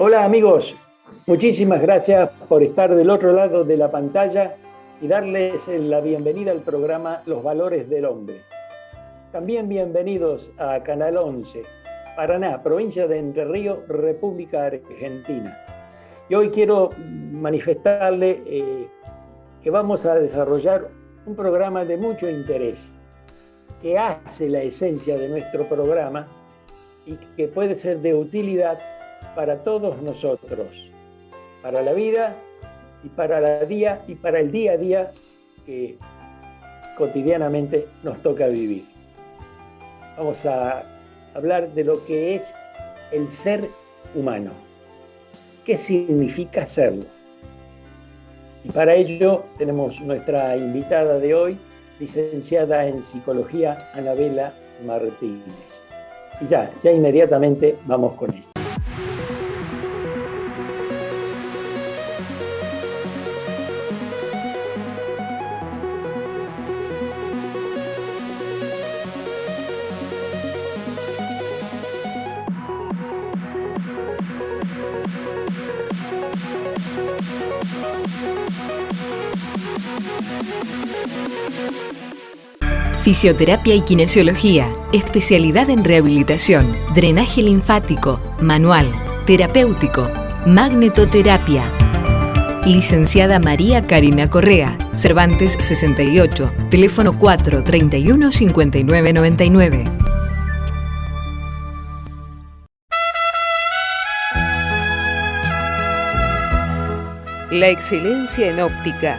Hola amigos, muchísimas gracias por estar del otro lado de la pantalla y darles la bienvenida al programa Los Valores del Hombre. También bienvenidos a Canal 11, Paraná, provincia de Entre Ríos, República Argentina. Y hoy quiero manifestarle que vamos a desarrollar un programa de mucho interés, que hace la esencia de nuestro programa y que puede ser de utilidad para todos nosotros, para la vida y para el día a día que cotidianamente nos toca vivir. Vamos a hablar de lo que es el ser humano. ¿Qué significa serlo? Y para ello tenemos nuestra invitada de hoy, licenciada en Psicología, Anabela Martínez. Y ya inmediatamente vamos con esto. Fisioterapia y kinesiología, especialidad en rehabilitación, drenaje linfático, manual, terapéutico, magnetoterapia. Licenciada María Karina Correa, Cervantes 68, teléfono 431 5999. La excelencia en óptica.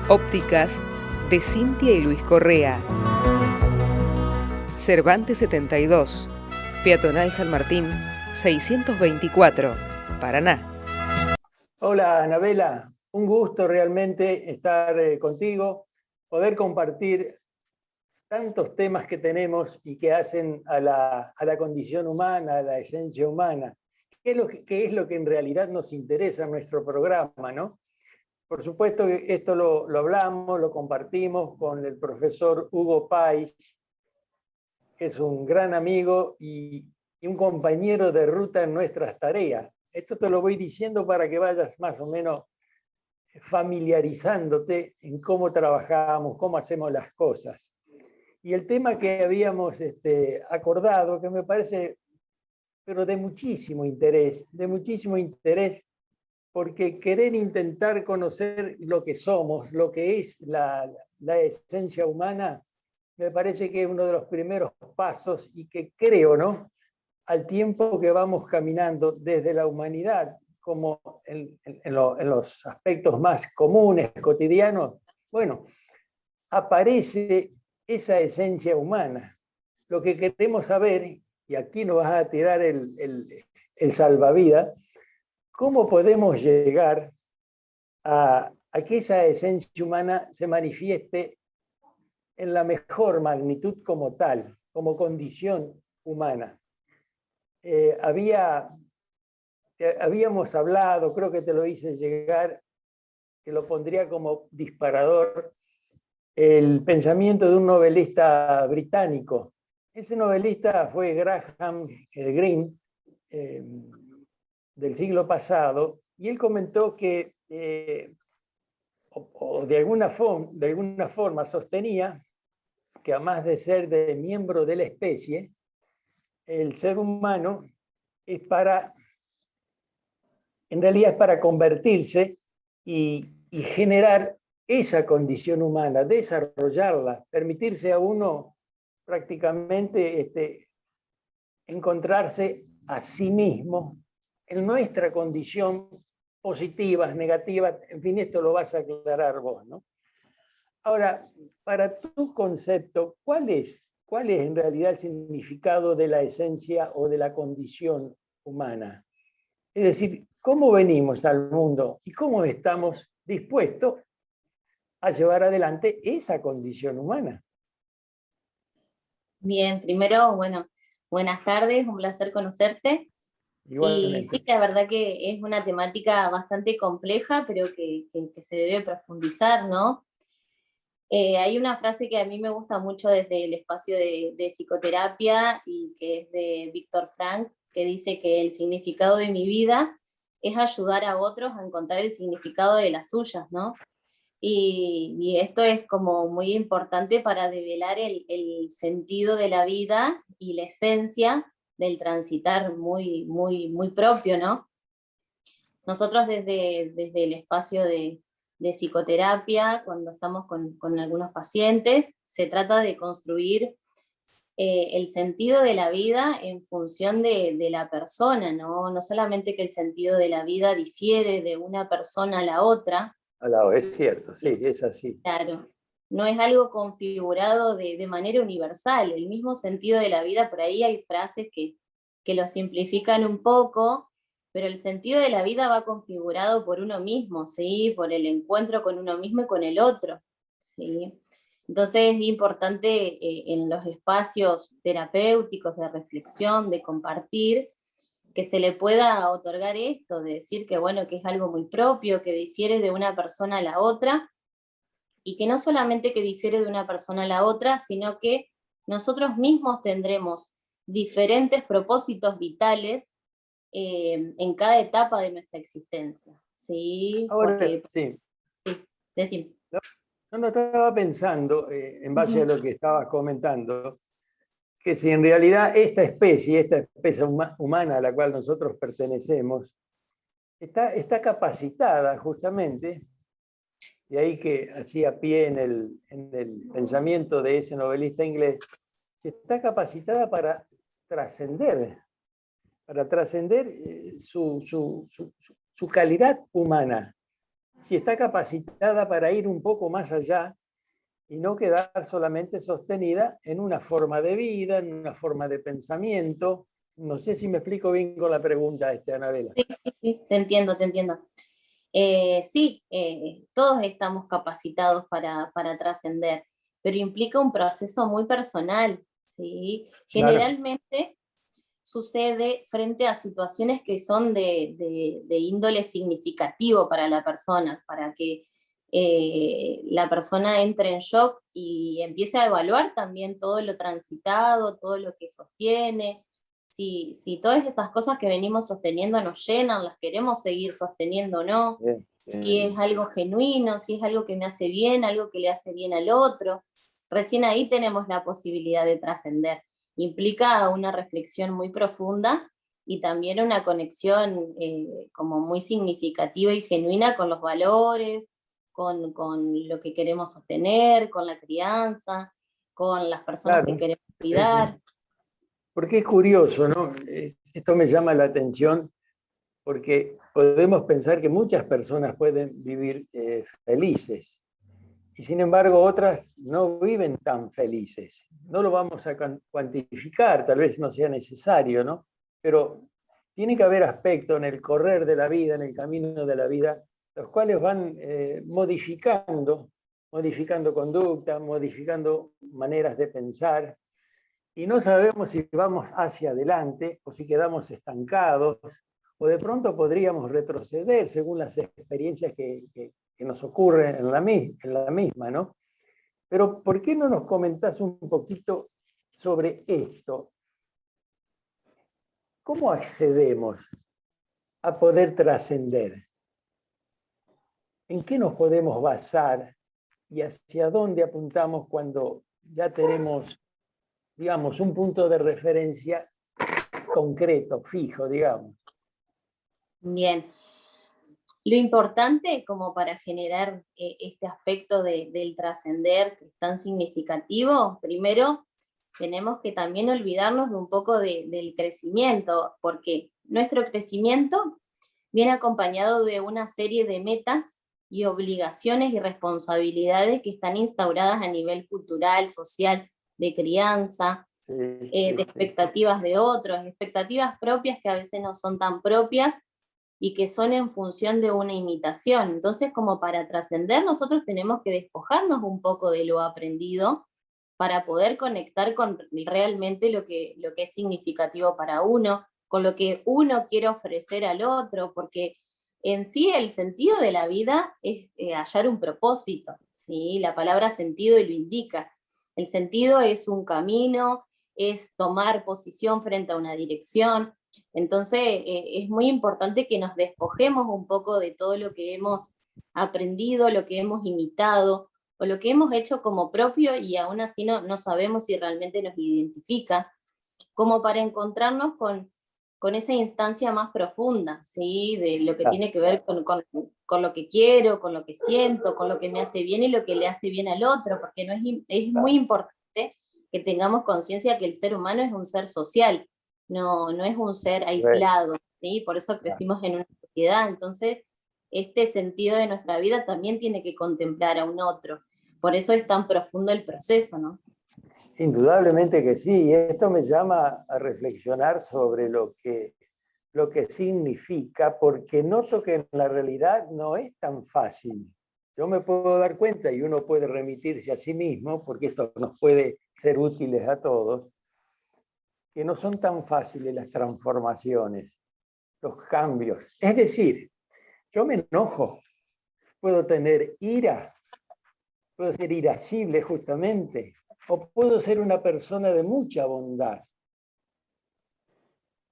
Ópticas de Cintia y Luis Correa. Cervantes 72, Peatonal San Martín, 624, Paraná. Hola Anabela, un gusto realmente estar contigo, poder compartir tantos temas que tenemos y que hacen a la condición humana, a la esencia humana. ¿Qué es lo que en realidad nos interesa en nuestro programa, ¿no? Por supuesto que esto lo hablamos, lo compartimos con el profesor Hugo Pais, que es un gran amigo y un compañero de ruta en nuestras tareas. Esto te lo voy diciendo para que vayas más o menos familiarizándote en cómo trabajamos, cómo hacemos las cosas. Y el tema que habíamos acordado, que me parece, pero de muchísimo interés, porque querer intentar conocer lo que somos, lo que es la esencia humana, me parece que es uno de los primeros pasos y que creo, ¿no? Al tiempo que vamos caminando desde la humanidad, como en los aspectos más comunes, cotidianos, bueno, aparece esa esencia humana. Lo que queremos saber, y aquí nos vas a tirar el salvavidas, ¿cómo podemos llegar a que esa esencia humana se manifieste en la mejor magnitud como tal, como condición humana? Habíamos hablado, creo que te lo hice llegar, que lo pondría como disparador, el pensamiento de un novelista británico. Ese novelista fue Graham Greene, del siglo pasado, y él comentó que, de alguna forma sostenía que, además de ser miembro de la especie, el ser humano en realidad es para convertirse y generar esa condición humana, desarrollarla, permitirse a uno prácticamente encontrarse a sí mismo en nuestra condición, positivas, negativas, en fin, esto lo vas a aclarar vos, ¿no? Ahora, para tu concepto, ¿cuál es en realidad el significado de la esencia o de la condición humana? Es decir, ¿cómo venimos al mundo y cómo estamos dispuestos a llevar adelante esa condición humana? Bien, primero, bueno, buenas tardes, un placer conocerte. Igualmente. Y sí, la verdad que es una temática bastante compleja, pero que se debe profundizar, ¿no? Hay una frase que a mí me gusta mucho desde el espacio de psicoterapia y que es de Víctor Frank, que dice que el significado de mi vida es ayudar a otros a encontrar el significado de las suyas, ¿no? Y esto es como muy importante para develar el sentido de la vida y la esencia del transitar muy propio, ¿no? Nosotros desde el espacio de psicoterapia, cuando estamos con algunos pacientes, se trata de construir el sentido de la vida en función de la persona, ¿no? No solamente que el sentido de la vida difiere de una persona a la otra. Es cierto, sí, es así. Claro, no es algo configurado de manera universal. El mismo sentido de la vida, por ahí hay frases que lo simplifican un poco, pero el sentido de la vida va configurado por uno mismo, ¿sí? Por el encuentro con uno mismo y con el otro, ¿sí? Entonces es importante en los espacios terapéuticos, de reflexión, de compartir, que se le pueda otorgar esto, de decir que bueno, que es algo muy propio, que difiere de una persona a la otra, y que no solamente que difiere de una persona a la otra, sino que nosotros mismos tendremos diferentes propósitos vitales en cada etapa de nuestra existencia. ¿Sí? Ahora, Porque, sí. sí, decime. No estaba pensando, en base a lo que estabas comentando, que si en realidad esta especie humana a la cual nosotros pertenecemos, está capacitada justamente, y ahí que hacía pie en el pensamiento de ese novelista inglés, que está capacitada para trascender su calidad humana, si está capacitada para ir un poco más allá y no quedar solamente sostenida en una forma de vida, en una forma de pensamiento. No sé si me explico bien con la pregunta, Anabela. Sí, te entiendo. Sí, todos estamos capacitados para trascender, pero implica un proceso muy personal, ¿sí? Generalmente claro, sucede frente a situaciones que son de índole significativo para la persona, para que la persona entre en shock y empiece a evaluar también todo lo transitado, todo lo que sostiene. Si todas esas cosas que venimos sosteniendo nos llenan, las queremos seguir sosteniendo o no, si es algo genuino, si es algo que me hace bien, algo que le hace bien al otro. Recién ahí tenemos la posibilidad de trascender. Implica una reflexión muy profunda y también una conexión como muy significativa y genuina con los valores, con lo que queremos sostener, con la crianza, con las personas que queremos cuidar. Porque es curioso, ¿no? Esto me llama la atención porque podemos pensar que muchas personas pueden vivir felices y sin embargo otras no viven tan felices. No lo vamos a cuantificar, tal vez no sea necesario, ¿no? Pero tiene que haber aspectos en el correr de la vida, en el camino de la vida, los cuales van modificando conducta, modificando maneras de pensar, y no sabemos si vamos hacia adelante o si quedamos estancados, o de pronto podríamos retroceder según las experiencias que nos ocurren en la misma, ¿no? Pero ¿por qué no nos comentás un poquito sobre esto? ¿Cómo accedemos a poder trascender? ¿En qué nos podemos basar y hacia dónde apuntamos cuando ya tenemos, digamos, un punto de referencia concreto, fijo, digamos? Bien. Lo importante como para generar este aspecto del trascender que es tan significativo, primero tenemos que también olvidarnos de un poco del crecimiento, porque nuestro crecimiento viene acompañado de una serie de metas y obligaciones y responsabilidades que están instauradas a nivel cultural, social, de crianza, de expectativas de otros, expectativas propias que a veces no son tan propias y que son en función de una imitación. Entonces, como para trascender, nosotros tenemos que despojarnos un poco de lo aprendido para poder conectar con realmente lo que es significativo para uno, con lo que uno quiere ofrecer al otro, porque en sí el sentido de la vida es hallar un propósito, ¿sí? La palabra sentido lo indica. El sentido es un camino, es tomar posición frente a una dirección. Entonces, es muy importante que nos despojemos un poco de todo lo que hemos aprendido, lo que hemos imitado, o lo que hemos hecho como propio y aún así no sabemos si realmente nos identifica, como para encontrarnos con esa instancia más profunda, ¿sí? De lo que tiene que ver con lo que quiero, con lo que siento, con lo que me hace bien y lo que le hace bien al otro, porque es muy importante que tengamos conciencia que el ser humano es un ser social, no es un ser aislado, ¿sí? Por eso crecimos en una sociedad, entonces este sentido de nuestra vida también tiene que contemplar a un otro, por eso es tan profundo el proceso, ¿no? Indudablemente que sí, y esto me llama a reflexionar sobre lo que significa, porque noto que en la realidad no es tan fácil. Yo me puedo dar cuenta, y uno puede remitirse a sí mismo, porque esto nos puede ser útiles a todos, que no son tan fáciles las transformaciones, los cambios. Es decir, yo me enojo, puedo tener ira, puedo ser irascible justamente, o puedo ser una persona de mucha bondad.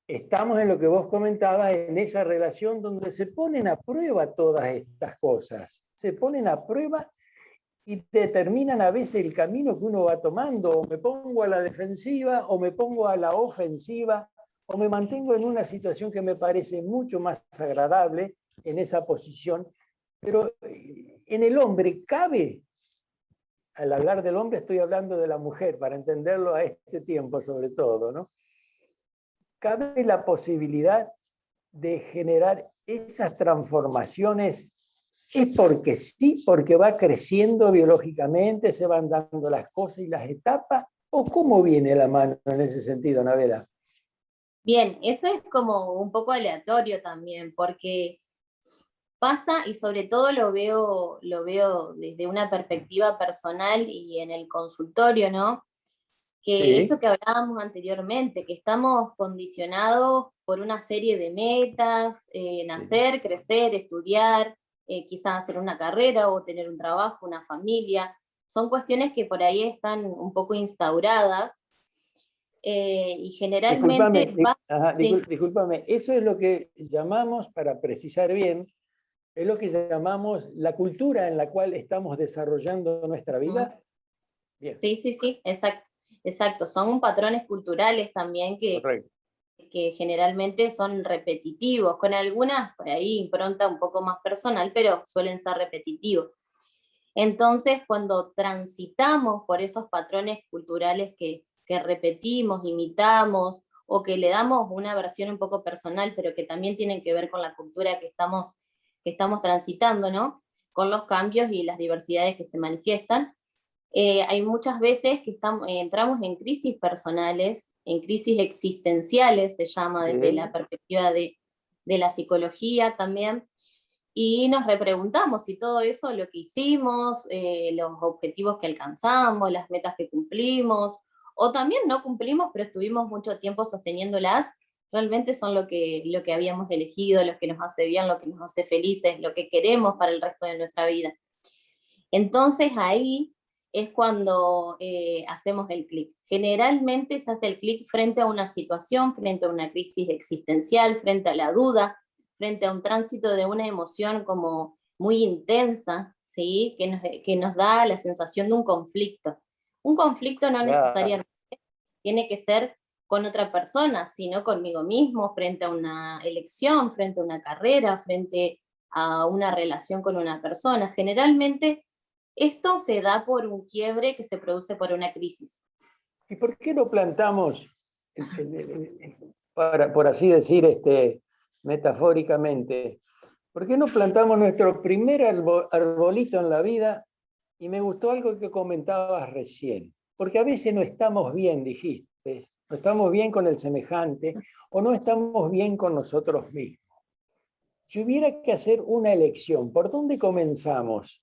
Estamos en lo que vos comentabas, en esa relación donde se ponen a prueba todas estas cosas. Se ponen a prueba y determinan a veces el camino que uno va tomando. O me pongo a la defensiva, o me pongo a la ofensiva, o me mantengo en una situación que me parece mucho más agradable en esa posición. Pero en el hombre cabe, al hablar del hombre estoy hablando de la mujer, para entenderlo a este tiempo sobre todo, ¿no? Cabe la posibilidad de generar esas transformaciones, es porque sí, porque va creciendo biológicamente, se van dando las cosas y las etapas, o cómo viene la mano en ese sentido, Anabela. Bien, eso es como un poco aleatorio también, porque pasa, y sobre todo lo veo desde una perspectiva personal y en el consultorio, ¿no? Que esto que hablábamos anteriormente, que estamos condicionados por una serie de metas, nacer, crecer, estudiar, quizás hacer una carrera o tener un trabajo, una familia, son cuestiones que por ahí están un poco instauradas y generalmente... Discúlpame, eso es lo que llamamos, para precisar bien, es lo que llamamos la cultura en la cual estamos desarrollando nuestra vida. Bien. Sí, exacto. Son patrones culturales también que generalmente son repetitivos, con algunas por ahí impronta un poco más personal, pero suelen ser repetitivos. Entonces, cuando transitamos por esos patrones culturales que repetimos, imitamos, o que le damos una versión un poco personal, pero que también tienen que ver con la cultura que estamos transitando, ¿no? Con los cambios y las diversidades que se manifiestan, hay muchas veces que entramos en crisis personales, en crisis existenciales, se llama desde la perspectiva de la psicología también, y nos repreguntamos si todo eso, lo que hicimos, los objetivos que alcanzamos, las metas que cumplimos, o también no cumplimos, pero estuvimos mucho tiempo sosteniéndolas, realmente son lo que habíamos elegido, lo que nos hace bien, lo que nos hace felices, lo que queremos para el resto de nuestra vida. Entonces ahí es cuando hacemos el clic. Generalmente se hace el clic frente a una situación, frente a una crisis existencial, frente a la duda, frente a un tránsito de una emoción como muy intensa, ¿sí? que nos da la sensación de un conflicto. Un conflicto no necesariamente tiene que ser con otra persona, sino conmigo mismo, frente a una elección, frente a una carrera, frente a una relación con una persona. Generalmente esto se da por un quiebre que se produce por una crisis. ¿Y por qué no plantamos, por así decir metafóricamente, por qué no plantamos nuestro primer arbolito en la vida? Y me gustó algo que comentabas recién, porque a veces no estamos bien, dijiste, no estamos bien con el semejante o no estamos bien con nosotros mismos. Si hubiera que hacer una elección, ¿por dónde comenzamos?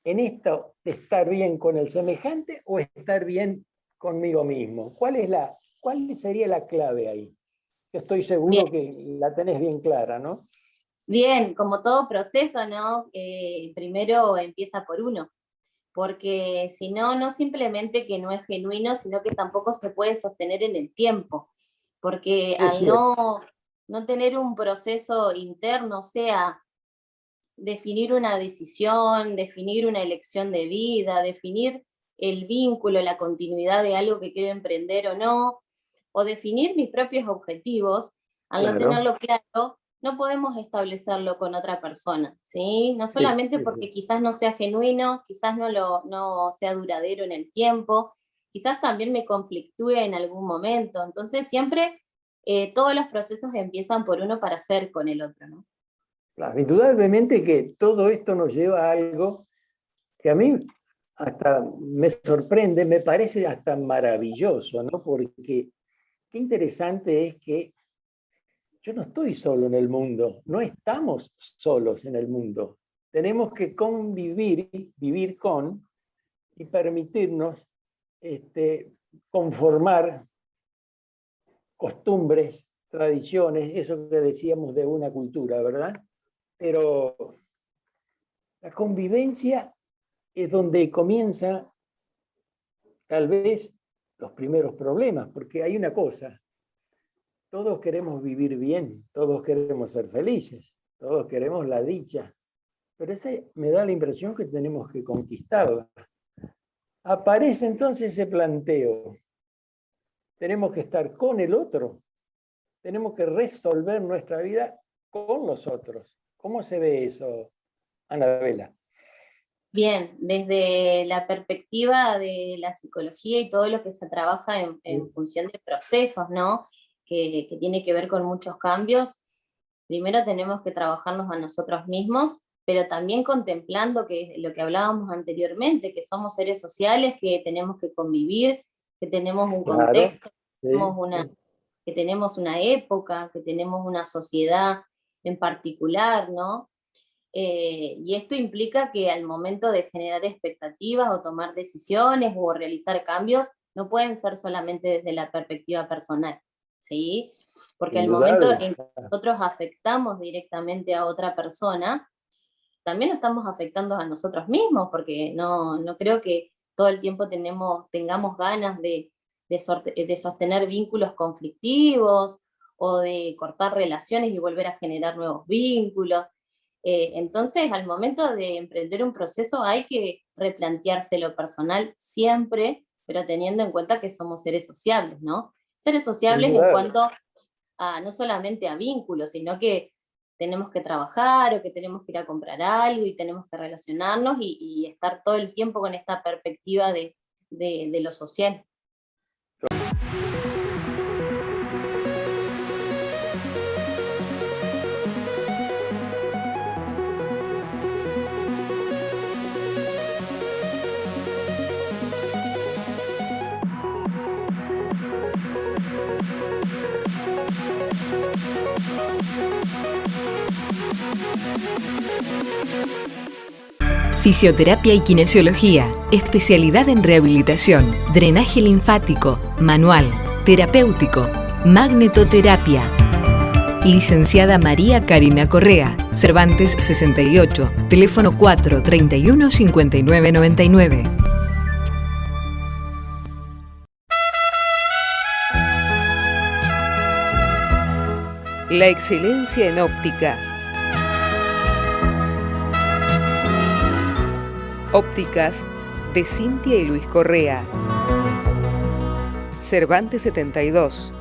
¿En esto de estar bien con el semejante o estar bien conmigo mismo? ¿Cuál sería la clave ahí? Yo estoy seguro que la tenés bien clara, ¿no? Bien, como todo proceso, ¿no? Primero empieza por uno. porque si no, no simplemente que no es genuino, sino que tampoco se puede sostener en el tiempo, porque Es al cierto, no tener un proceso interno, o sea, definir una decisión, definir una elección de vida, definir el vínculo, la continuidad de algo que quiero emprender o no, o definir mis propios objetivos, al no claro. tenerlo claro, no podemos establecerlo con otra persona, ¿sí? No Sí, solamente sí, sí. porque quizás no sea genuino, quizás no sea duradero en el tiempo, quizás también me conflictúe en algún momento. Entonces siempre todos los procesos empiezan por uno para ser con el otro, ¿no? Claro, indudablemente que todo esto nos lleva a algo que a mí hasta me sorprende, me parece hasta maravilloso, ¿no? Porque qué interesante es que yo no estoy solo en el mundo, no estamos solos en el mundo. Tenemos que convivir, vivir con y permitirnos conformar costumbres, tradiciones, eso que decíamos de una cultura, ¿verdad? Pero la convivencia es donde comienza tal vez los primeros problemas, porque hay una cosa, todos queremos vivir bien, todos queremos ser felices, todos queremos la dicha, pero ese me da la impresión que tenemos que conquistarla. Aparece entonces ese planteo, tenemos que estar con el otro, tenemos que resolver nuestra vida con los otros. ¿Cómo se ve eso, Anabela? Bien, desde la perspectiva de la psicología y todo lo que se trabaja en función de procesos, ¿no? Que tiene que ver con muchos cambios, primero tenemos que trabajarnos a nosotros mismos, pero también contemplando que lo que hablábamos anteriormente, que somos seres sociales, que tenemos que convivir, que tenemos un Claro, contexto, sí, sí. que tenemos una época, que tenemos una sociedad en particular, ¿no? Y esto implica que al momento de generar expectativas o tomar decisiones o realizar cambios, no pueden ser solamente desde la perspectiva personal, ¿sí? Porque al momento Indudable. en que nosotros afectamos directamente a otra persona, también lo estamos afectando a nosotros mismos, porque no creo que todo el tiempo tengamos ganas de sostener vínculos conflictivos o de cortar relaciones y volver a generar nuevos vínculos. Entonces, al momento de emprender un proceso hay que replantearse lo personal siempre, pero teniendo en cuenta que somos seres sociables, ¿no? Seres sociables en Indudable. cuanto no solamente a vínculos, sino que tenemos que trabajar o que tenemos que ir a comprar algo y tenemos que relacionarnos y estar todo el tiempo con esta perspectiva de lo social. Fisioterapia y kinesiología, especialidad en rehabilitación, drenaje linfático, manual, terapéutico, magnetoterapia. Licenciada María Karina Correa, Cervantes 68, teléfono 4 31 59 99. La excelencia en óptica. Ópticas de Cintia y Luis Correa. Cervantes 72,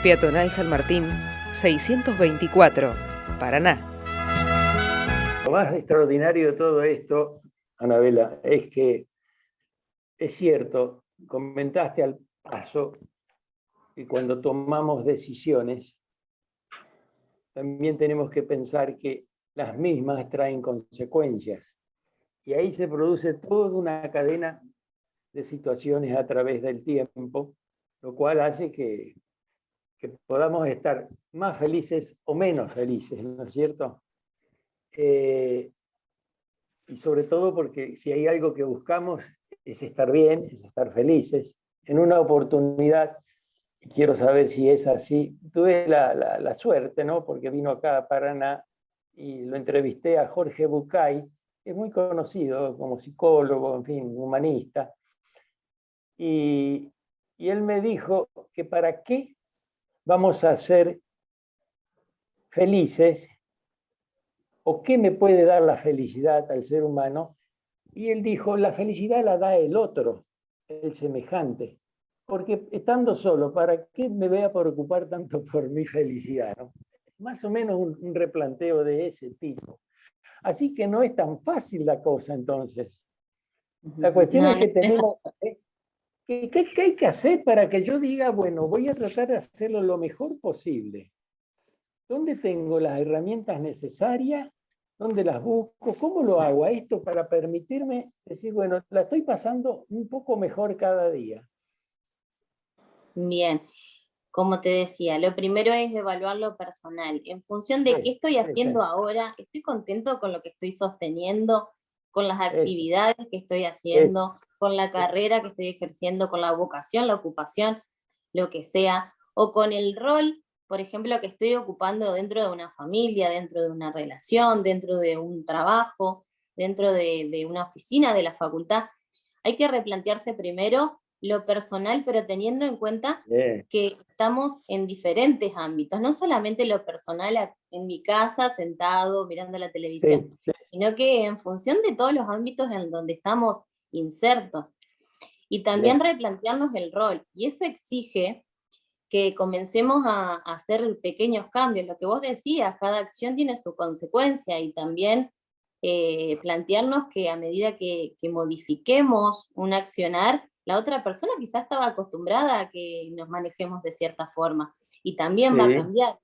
Peatonal San Martín, 624, Paraná. Lo más extraordinario de todo esto, Anabela, es que es cierto, comentaste al paso que cuando tomamos decisiones, también tenemos que pensar que las mismas traen consecuencias. Y ahí se produce toda una cadena de situaciones a través del tiempo, lo cual hace que podamos estar más felices o menos felices, ¿no es cierto? Y sobre todo porque si hay algo que buscamos es estar bien, es estar felices. En una oportunidad, y quiero saber si es así, tuve la suerte, ¿no? Porque vino acá a Paraná y lo entrevisté a Jorge Bucay, es muy conocido como psicólogo, en fin, humanista. Y él me dijo que para qué vamos a ser felices o qué me puede dar la felicidad al ser humano. Y él dijo, la felicidad la da el otro, el semejante. Porque estando solo, ¿para qué me voy a preocupar tanto por mi felicidad? ¿No? Más o menos un replanteo de ese tipo. Así que no es tan fácil la cosa entonces. La cuestión No, es no, que tenemos... ¿Qué hay que hacer para que yo diga, bueno, voy a tratar de hacerlo lo mejor posible? ¿Dónde tengo las herramientas necesarias? ¿Dónde las busco? ¿Cómo lo hago a esto para permitirme decir, bueno, la estoy pasando un poco mejor cada día? bien. Como te decía, lo primero es evaluar lo personal. En función de qué estoy haciendo ahora, estoy contento con lo que estoy sosteniendo, con las actividades que estoy haciendo, con la carrera que estoy ejerciendo, con la vocación, la ocupación, lo que sea, o con el rol, por ejemplo, que estoy ocupando dentro de una familia, dentro de una relación, dentro de un trabajo, dentro de una oficina, de la facultad. Hay que replantearse primero lo personal, pero teniendo en cuenta que estamos en diferentes ámbitos, no solamente lo personal en mi casa, sentado, mirando la televisión, sino que en función de todos los ámbitos en donde estamos insertos. Y también replantearnos el rol, y eso exige que comencemos a hacer pequeños cambios. Lo que vos decías, cada acción tiene su consecuencia, y también plantearnos que a medida que modifiquemos un accionar, la otra persona quizás estaba acostumbrada a que nos manejemos de cierta forma, y también va a cambiar.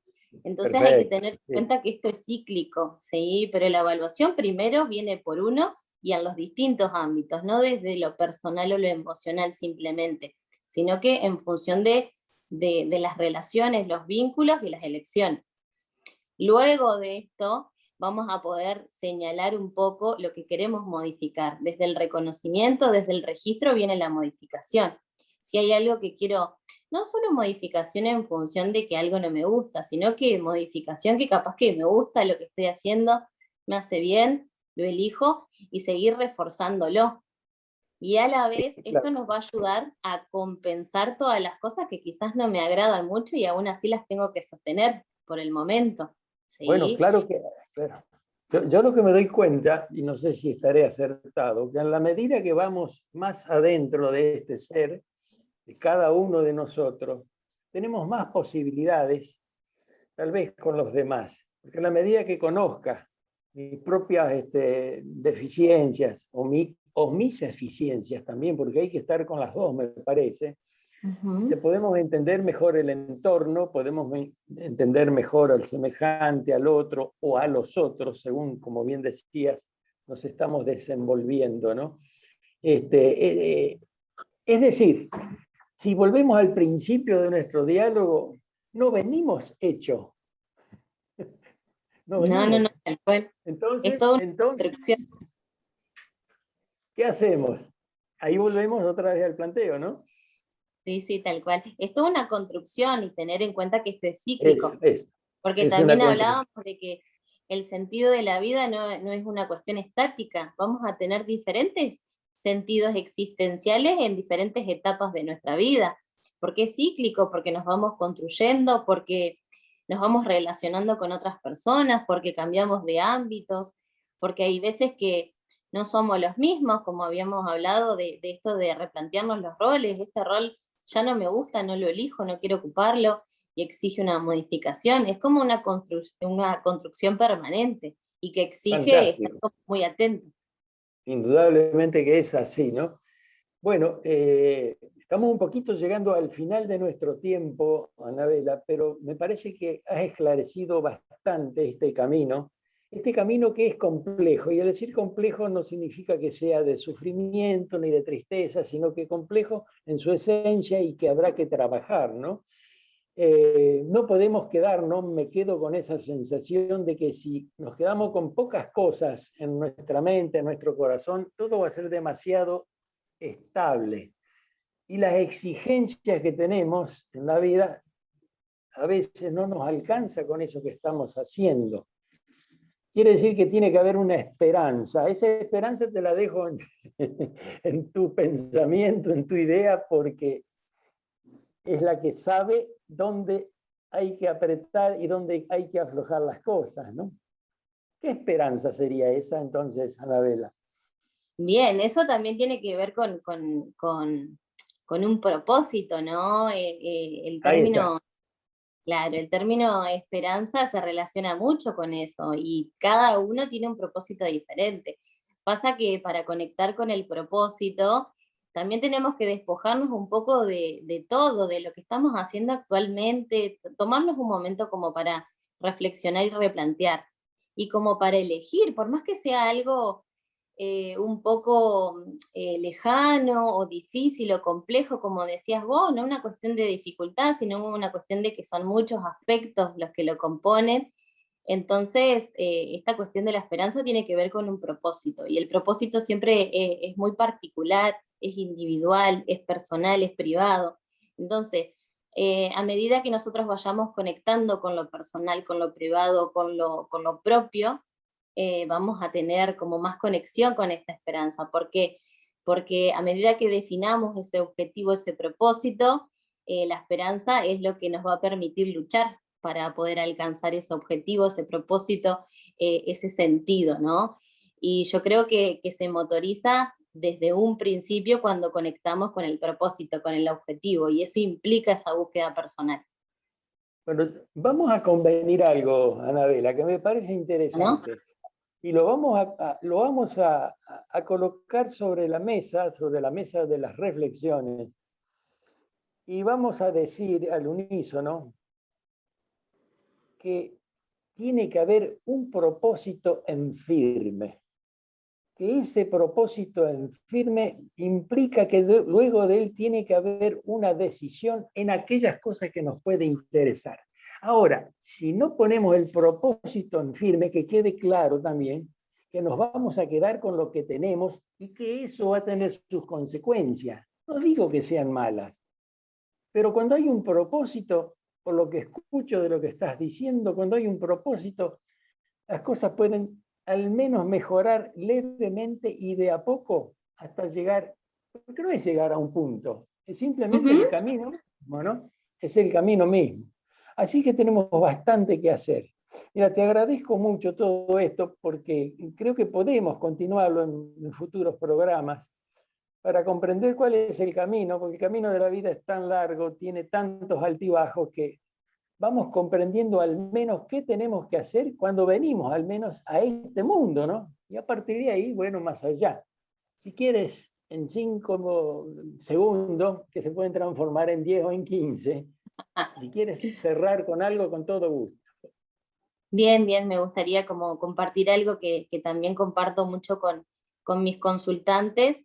Entonces hay que tener en cuenta que esto es cíclico, ¿sí? Pero la evaluación primero viene por uno y en los distintos ámbitos, no desde lo personal o lo emocional simplemente, sino que en función de las relaciones, los vínculos y las elecciones. Luego de esto, vamos a poder señalar un poco lo que queremos modificar. Desde el reconocimiento, desde el registro, viene la modificación. Si hay algo que quiero, no solo modificación en función de que algo no me gusta, sino que modificación que capaz que me gusta lo que estoy haciendo, me hace bien, lo elijo, y seguir reforzándolo. Y a la vez, esto nos va a ayudar a compensar todas las cosas que quizás no me agradan mucho y aún así las tengo que sostener por el momento. ¿Sí? Bueno, claro que... Claro. Yo lo que me doy cuenta, y no sé si estaré acertado, que en la medida que vamos más adentro de este ser, de cada uno de nosotros, tenemos más posibilidades, tal vez con los demás. Porque en la medida que conozca mis propias deficiencias o mis eficiencias también, porque hay que estar con las dos, me parece, podemos entender mejor el entorno, podemos entender mejor al semejante, al otro o a los otros, según, como bien decías, nos estamos desenvolviendo, ¿no? Es decir, si volvemos al principio de nuestro diálogo, no venimos hechos. No, tal cual. Entonces, es toda una construcción. ¿qué hacemos? Ahí volvemos otra vez al planteo, ¿no? Sí, tal cual. Es toda una construcción, y tener en cuenta que esto es cíclico. Porque es también hablábamos de que el sentido de la vida no es una cuestión estática. Vamos a tener diferentes sentidos existenciales en diferentes etapas de nuestra vida. Porque es cíclico, porque nos vamos construyendo, porque nos vamos relacionando con otras personas, porque cambiamos de ámbitos, porque hay veces que no somos los mismos, como habíamos hablado de esto de replantearnos los roles. Este rol ya no me gusta, no lo elijo, no quiero ocuparlo, y exige una modificación. Es como una construcción permanente, y que exige estar muy atento. Indudablemente que es así, ¿no? Bueno, estamos un poquito llegando al final de nuestro tiempo, Anabela, pero me parece que has esclarecido bastante este camino que es complejo, y al decir complejo no significa que sea de sufrimiento ni de tristeza, sino que complejo en su esencia y que habrá que trabajar, ¿no? No podemos quedarnos, me quedo con esa sensación de que si nos quedamos con pocas cosas en nuestra mente, en nuestro corazón, todo va a ser demasiado estable. Y las exigencias que tenemos en la vida a veces no nos alcanza con eso que estamos haciendo. quiere decir que tiene que haber una esperanza. Esa esperanza te la dejo en tu pensamiento, en tu idea, porque es la que sabe dónde hay que apretar y dónde hay que aflojar las cosas, ¿no? ¿Qué esperanza sería esa entonces, Anabela? Bien, eso también tiene que ver con un propósito, ¿no? El término, claro, el término esperanza se relaciona mucho con eso y cada uno tiene un propósito diferente. Pasa que para conectar con el propósito, también tenemos que despojarnos un poco de todo, de lo que estamos haciendo actualmente, tomarnos un momento como para reflexionar y replantear, y como para elegir, por más que sea algo un poco lejano o difícil o complejo, como decías vos, no una cuestión de dificultad, sino una cuestión de que son muchos aspectos los que lo componen. Entonces, esta cuestión de la esperanza tiene que ver con un propósito, y el propósito siempre es muy particular, es individual, es personal, es privado. Entonces, a medida que nosotros vayamos conectando con lo personal, con lo privado, con lo propio, vamos a tener como más conexión con esta esperanza. ¿Por qué? Porque a medida que definamos ese objetivo, ese propósito, la esperanza es lo que nos va a permitir luchar para poder alcanzar ese objetivo, ese propósito, ese sentido, ¿no? Y yo creo que se motoriza desde un principio cuando conectamos con el propósito, con el objetivo, y eso implica esa búsqueda personal. Bueno, vamos a convenir algo, Anabela, que me parece interesante. ¿No? Y lo vamos a colocar sobre la mesa de las reflexiones. Y vamos a decir al unísono que tiene que haber un propósito en firme. Que ese propósito en firme implica que luego de él tiene que haber una decisión en aquellas cosas que nos puede interesar. Ahora, si no ponemos el propósito en firme, que quede claro también que nos vamos a quedar con lo que tenemos y que eso va a tener sus consecuencias. No digo que sean malas, pero cuando hay un propósito, por lo que escucho de lo que estás diciendo, cuando hay un propósito, las cosas pueden al menos mejorar levemente y de a poco hasta llegar, porque no es llegar a un punto, es simplemente el camino, ¿no? Es el camino mismo. Así que tenemos bastante que hacer. Mira, te agradezco mucho todo esto porque creo que podemos continuarlo en futuros programas para comprender cuál es el camino, porque el camino de la vida es tan largo, tiene tantos altibajos que vamos comprendiendo al menos qué tenemos que hacer cuando venimos al menos a este mundo, ¿no? Y a partir de ahí, bueno, más allá. Si quieres, en 5 segundos, que se pueden transformar en 10 o en 15, si quieres cerrar con algo, con todo gusto. Bien, me gustaría como compartir algo que también comparto mucho con mis consultantes,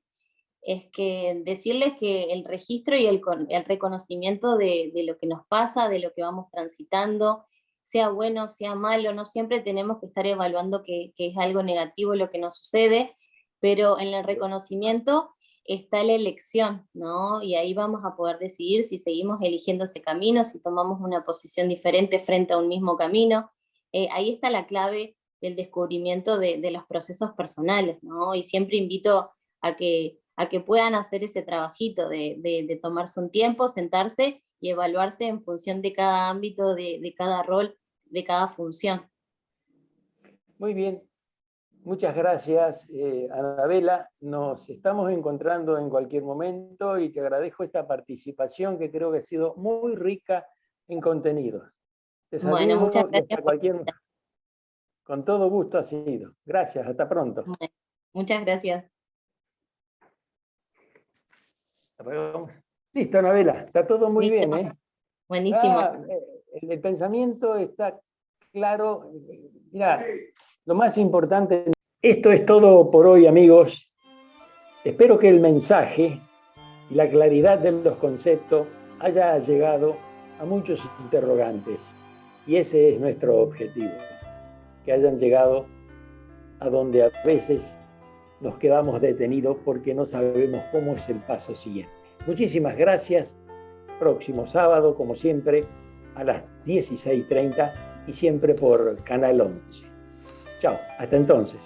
es que decirles que el registro y el reconocimiento de lo que nos pasa, de lo que vamos transitando, sea bueno, sea malo, no siempre tenemos que estar evaluando que es algo negativo lo que nos sucede, pero en el reconocimiento está la elección, ¿no? Y ahí vamos a poder decidir si seguimos eligiendo ese camino, si tomamos una posición diferente frente a un mismo camino. Ahí está la clave del descubrimiento de los procesos personales, ¿no? Y siempre invito a que puedan hacer ese trabajito de tomarse un tiempo, sentarse y evaluarse en función de cada ámbito, de cada rol, de cada función. Muy bien. Muchas gracias, Anabela. Nos estamos encontrando en cualquier momento y te agradezco esta participación que creo que ha sido muy rica en contenidos. Te saludo, bueno, muchas gracias. Con todo gusto ha sido. Gracias, hasta pronto. Bueno, muchas gracias. Listo, Anabela, está todo muy Listo. Bien, ¿eh? Buenísimo. El pensamiento está claro. Mira, lo más importante, esto es todo por hoy, amigos. Espero que el mensaje y la claridad de los conceptos haya llegado a muchos interrogantes. Y ese es nuestro objetivo, que hayan llegado a donde a veces nos quedamos detenidos porque no sabemos cómo es el paso siguiente. Muchísimas gracias. Próximo sábado, como siempre, a las 16:30 y siempre por Canal 11. Chao, hasta entonces.